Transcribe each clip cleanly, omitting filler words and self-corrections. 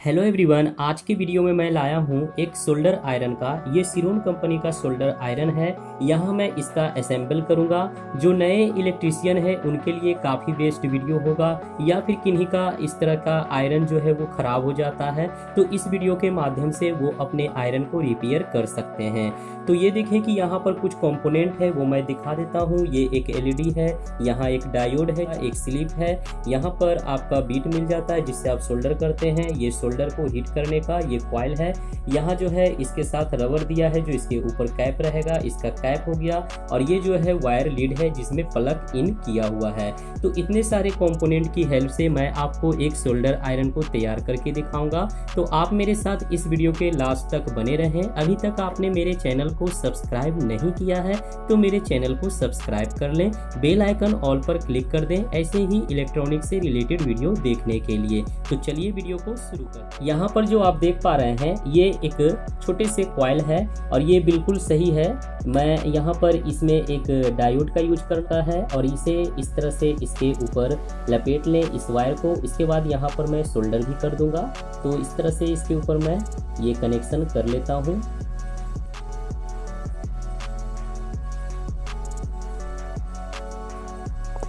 Hello everyone, आज की video में मैं लाया हूँ एक सोल्डर आयरन का। ये सिरोन कंपनी का सोल्डर आयरन है। यहाँ मैं इसका असेंबल करूँगा। जो नए इलेक्ट्रीशियन है उनके लिए काफ़ी बेस्ट वीडियो होगा, या फिर किन्हीं का इस तरह का आयरन जो है वो ख़राब हो जाता है तो इस वीडियो के माध्यम से वो अपने आयरन को रिपेयर कर सकते हैं। तो ये देखें कि यहाँ पर कुछ कंपोनेंट है वो मैं दिखा देता हूँ। ये एक एलईडी है, यहाँ एक डायोड है, एक स्लिप है, यहाँ पर आपका बीट मिल जाता है जिससे आप सोल्डर करते हैं। ये सोल्डर को हीट करने का ये कॉइल है। यहाँ जो है इसके साथ रबर दिया है जो इसके ऊपर कैप रहेगा, इसका कैप हो गया। और ये जो है वायर लीड है जिसमें प्लग इन किया हुआ है। तो इतने सारे कंपोनेंट की हेल्प से मैं आपको एक सोल्डर आयरन को तैयार करके दिखाऊंगा। तो आप मेरे साथ इस वीडियो के लास्ट तक बने रहें। अभी तक आपने मेरे चैनल को सब्सक्राइब नहीं किया है तो मेरे चैनल को सब्सक्राइब कर लें, बेल आइकन ऑल पर क्लिक कर दें ऐसे ही इलेक्ट्रॉनिक से रिलेटेड वीडियो देखने के लिए। तो चलिए वीडियो को शुरू करते हैं। यहाँ पर जो आप देख पा रहे हैं ये एक छोटे से कॉइल है और ये बिल्कुल सही है। मैं यहाँ पर इसमें एक डायोड का यूज करता है और इसे इस तरह से इसके ऊपर लपेट लें इस वायर को। इसके बाद यहाँ पर मैं सोल्डर भी कर दूंगा। तो इस तरह से इसके ऊपर मैं ये कनेक्शन कर लेता हूँ।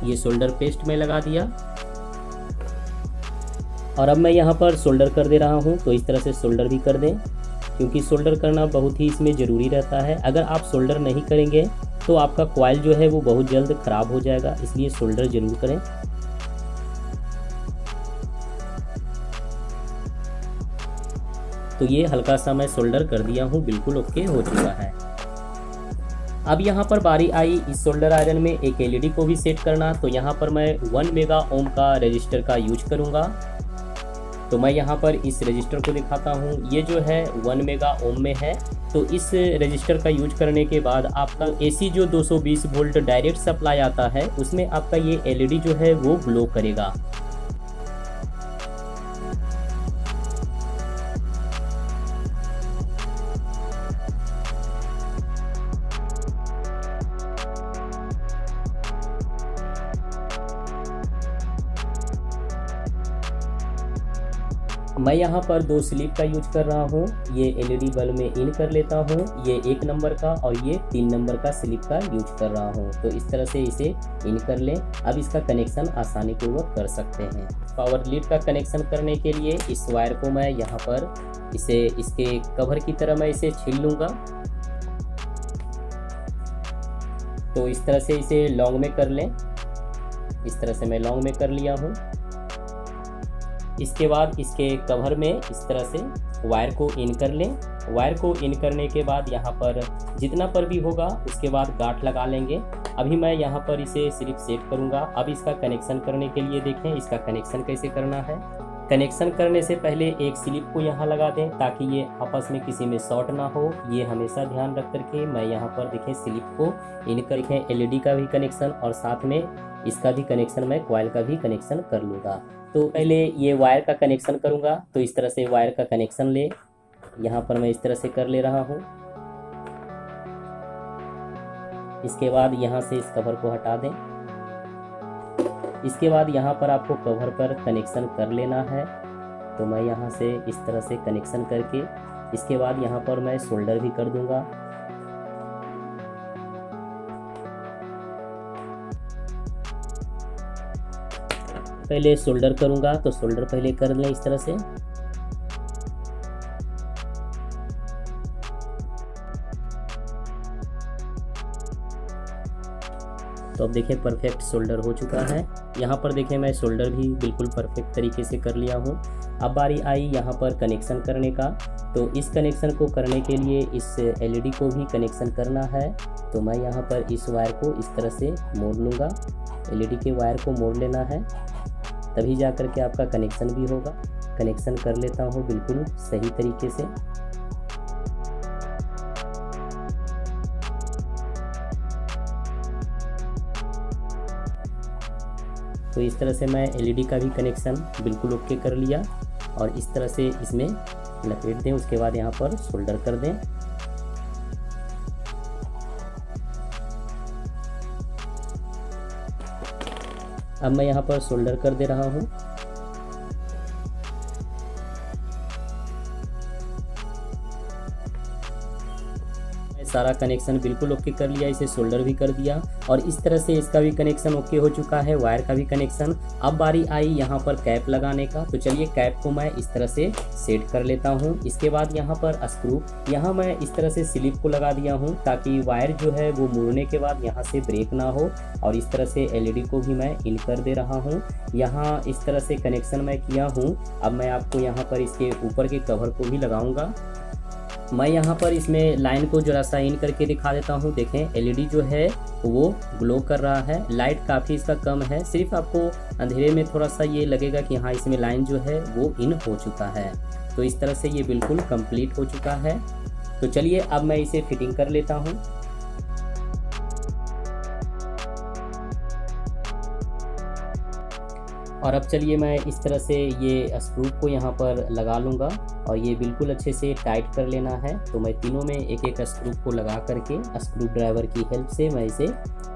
ये सोल्डर पेस्ट में लगा दिया और अब मैं यहाँ पर सोल्डर कर दे रहा हूँ। तो इस तरह से सोल्डर भी कर दें क्योंकि सोल्डर करना बहुत ही इसमें ज़रूरी रहता है। अगर आप सोल्डर नहीं करेंगे तो आपका कॉइल जो है वो बहुत जल्द ख़राब हो जाएगा, इसलिए सोल्डर ज़रूर करें। तो ये हल्का सा मैं सोल्डर कर दिया हूँ, बिल्कुल ओके हो चुका है। अब यहाँ पर बारी आई इस सोल्डर आयरन में एक एलईडी को भी सेट करना। तो यहाँ पर मैं 1 मेगा ओम का रजिस्टर का यूज करूँगा। तो मैं यहाँ पर इस रजिस्टर को दिखाता हूँ। ये जो है 1 मेगा ओम में है। तो इस रजिस्टर का यूज करने के बाद आपका एसी जो 220 वोल्ट डायरेक्ट सप्लाई आता है उसमें आपका ये एलईडी जो है वो ग्लो करेगा। मैं यहाँ पर 2 स्लिप का यूज कर रहा हूँ। ये एलईडी बल्ब में इन कर लेता हूँ। ये 1 नंबर का और ये 3 नंबर का स्लिप का यूज कर रहा हूँ। तो इस तरह से इसे इन कर लें। अब इसका कनेक्शन आसानी पूर्वक कर सकते हैं। पावर लीड का कनेक्शन करने के लिए इस वायर को मैं यहाँ पर इसे इसके कवर की तरह मैं इसे छील लूँगा। तो इस तरह से इसे लॉन्ग में कर लें। इस तरह से मैं लॉन्ग में कर लिया हूँ। इसके बाद इसके कवर में इस तरह से वायर को इन कर लें। वायर को इन करने के बाद यहाँ पर जितना पर भी होगा उसके बाद गांठ लगा लेंगे। अभी मैं यहाँ पर इसे सिर्फ सेट करूँगा। अब इसका कनेक्शन करने के लिए देखें इसका कनेक्शन कैसे करना है। कनेक्शन करने से पहले एक स्लिप को यहाँ लगा दें ताकि ये आपस में किसी में शॉर्ट ना हो। ये हमेशा ध्यान रख करके मैं यहाँ पर देखें स्लिप को इन करके एलईडी का भी कनेक्शन और साथ में इसका भी कनेक्शन मैं कॉइल का भी कनेक्शन कर लूँगा। तो पहले ये वायर का कनेक्शन करूँगा। तो इस तरह से वायर का कनेक्शन ले यहाँ पर मैं इस तरह से कर ले रहा हूँ। इसके बाद यहाँ से इस कवर को हटा दें। इसके बाद यहाँ पर आपको कवर पर कनेक्शन कर लेना है। तो मैं यहाँ से इस तरह से कनेक्शन करके इसके बाद यहाँ पर मैं सोल्डर भी कर दूंगा। पहले सोल्डर करूंगा तो सोल्डर पहले कर लें इस तरह से। तो अब देखें परफेक्ट सोल्डर हो चुका है। यहाँ पर देखें मैं सोल्डर भी बिल्कुल परफेक्ट तरीके से कर लिया हूँ। अब बारी आई यहाँ पर कनेक्शन करने का। तो इस कनेक्शन को करने के लिए इस एलईडी को भी कनेक्शन करना है। तो मैं यहाँ पर इस वायर को इस तरह से मोड़ लूँगा। एलईडी के वायर को मोड़ लेना है तभी जा कर के आपका कनेक्शन भी होगा। कनेक्शन कर लेता हूँ बिल्कुल सही तरीके से। तो इस तरह से मैं एलईडी का भी कनेक्शन बिल्कुल ओके कर लिया और इस तरह से इसमें लपेट दें। उसके बाद यहाँ पर सोल्डर कर दें। अब मैं यहाँ पर सोल्डर कर दे रहा हूँ। सारा कनेक्शन बिल्कुल ओके कर लिया, इसे सोल्डर भी कर दिया और इस तरह से इसका भी कनेक्शन ओके हो चुका है, वायर का भी कनेक्शन। अब बारी आई यहाँ पर कैप लगाने का, तो चलिए कैप को मैं इस तरह से सेट कर लेता हूँ। इसके बाद यहाँ पर स्क्रू, यहाँ मैं इस तरह से स्लिप को लगा दिया हूँ ताकि वायर जो है वो मुड़ने के बाद यहाँ से ब्रेक ना हो। और इस तरह से एलईडी को भी मैं इन कर दे रहा हूँ। यहाँ इस तरह से कनेक्शन मैं किया हूँ। अब मैं आपको यहाँ पर इसके ऊपर के कवर को भी लगाऊंगा। मैं यहाँ पर इसमें लाइन को जरा सा इन करके दिखा देता हूँ। देखें एलईडी जो है वो ग्लो कर रहा है, लाइट काफ़ी इसका कम है, सिर्फ आपको अंधेरे में थोड़ा सा ये लगेगा कि हाँ इसमें लाइन जो है वो इन हो चुका है। तो इस तरह से ये बिल्कुल कंप्लीट हो चुका है। तो चलिए अब मैं इसे फिटिंग कर लेता हूँ। और अब चलिए मैं इस तरह से ये स्क्रू को यहाँ पर लगा लूँगा और ये बिल्कुल अच्छे से टाइट कर लेना है। तो मैं तीनों में एक एक स्क्रू को लगा करके स्क्रू ड्राइवर की हेल्प से मैं इसे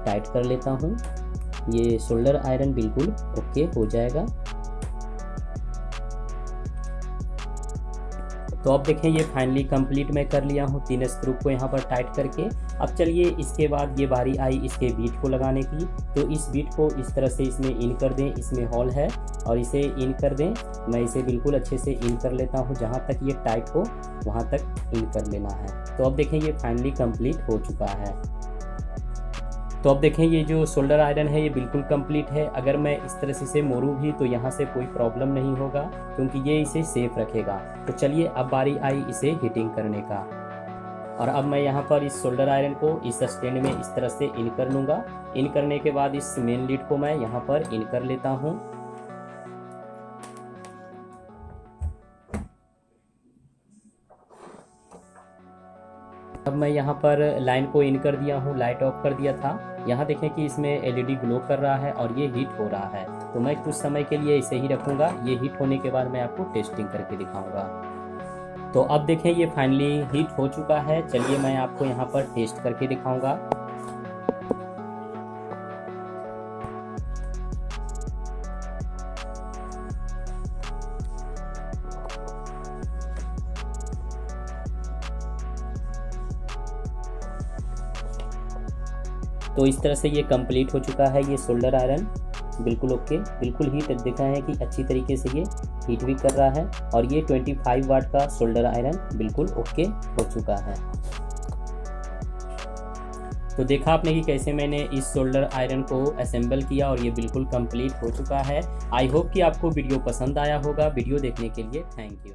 टाइट कर लेता हूँ। ये शोल्डर आयरन बिल्कुल ओके हो जाएगा। तो अब देखें ये फाइनली कंप्लीट मैं कर लिया हूँ 3 स्क्रू को यहाँ पर टाइट करके। अब चलिए इसके बाद ये बारी आई इसके बीट को लगाने की। तो इस बीट को इस तरह से इसमें इन कर दें, इसमें होल है और इसे इन कर दें। मैं इसे बिल्कुल अच्छे से इन कर लेता हूँ, जहाँ तक ये टाइट हो वहाँ तक इन कर लेना है। तो अब देखें ये फाइनली कंप्लीट हो चुका है। तो अब देखें ये जो शोल्डर आयरन है ये बिल्कुल कंप्लीट है। अगर मैं इस तरह से इसे मोड़ूँ भी तो यहाँ से कोई प्रॉब्लम नहीं होगा क्योंकि ये इसे सेफ रखेगा। तो चलिए अब बारी आई इसे हीटिंग करने का। और अब मैं यहाँ पर इस शोल्डर आयरन को इस स्टैंड में इस तरह से इन कर लूँगा। इन करने के बाद इस मेन लीड को मैं यहाँ पर इन कर लेता हूँ। अब मैं यहाँ पर लाइन को इन कर दिया हूँ, लाइट ऑफ कर दिया था। यहाँ देखें कि इसमें एलईडी ग्लो कर रहा है और ये हीट हो रहा है। तो मैं कुछ समय के लिए इसे ही रखूँगा। ये हीट होने के बाद मैं आपको टेस्टिंग करके दिखाऊँगा। तो अब देखें ये फाइनली हीट हो चुका है। चलिए मैं आपको यहाँ पर टेस्ट करके दिखाऊँगा। तो इस तरह से ये कंप्लीट हो चुका है। ये शोल्डर आयरन बिल्कुल ओके, बिल्कुल हीट देखा है कि अच्छी तरीके से ये हीट भी कर रहा है। और ये 25 वाट का शोल्डर आयरन बिल्कुल ओके हो चुका है। तो देखा आपने कि कैसे मैंने इस शोल्डर आयरन को असेंबल किया और ये बिल्कुल कंप्लीट हो चुका है। आई होप कि आपको वीडियो पसंद आया होगा। वीडियो देखने के लिए थैंक यू।